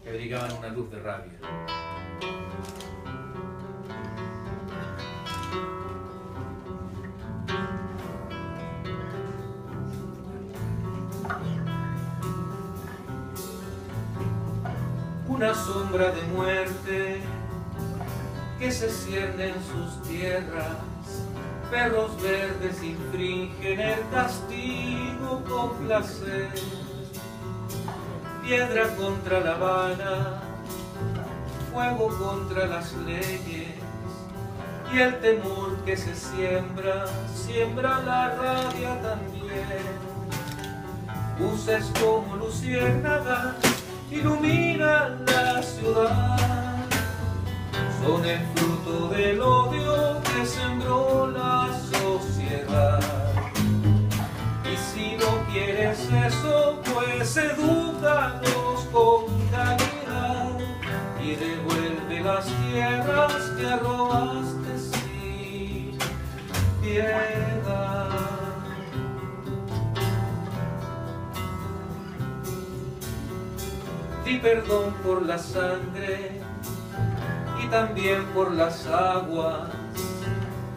que brillaban una luz de rabia. Una sombra de muerte que se cierne en sus tierras, perros verdes infringen el castigo con placer. Piedra contra La Habana, fuego contra las leyes, y el temor que se siembra, siembra la rabia también. Luces como luciérnagas iluminan la ciudad, son el fruto del odio que sembró la sociedad. Y si no quieres eso, pues edúcalos con caridad y devuelve las tierras que robaste sin piedad. Di perdón por la sangre y también por las aguas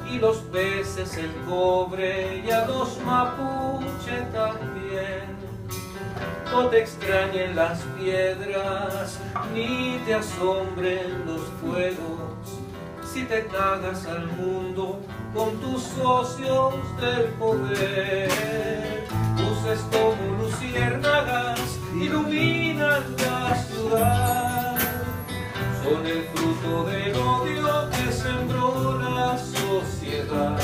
y los peces, el cobre y a los mapuche también. No te extrañen las piedras ni te asombren los fuegos si te cagas al mundo con tus socios del poder. Luces como luciérnagas iluminan la ciudad, son el fruto del odio que sembró la sociedad.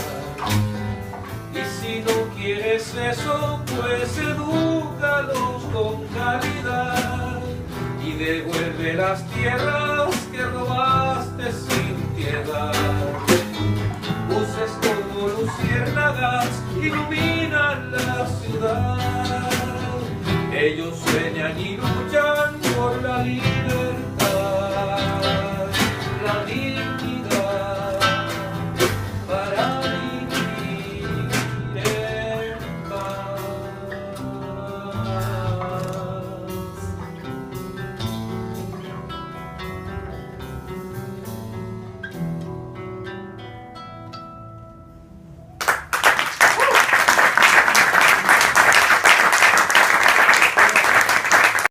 Y si no quieres eso, pues edúcalos con caridad y devuelve las tierras que robaste sin piedad. Luces como luciérnagas iluminan la ciudad, ellos sueñan y no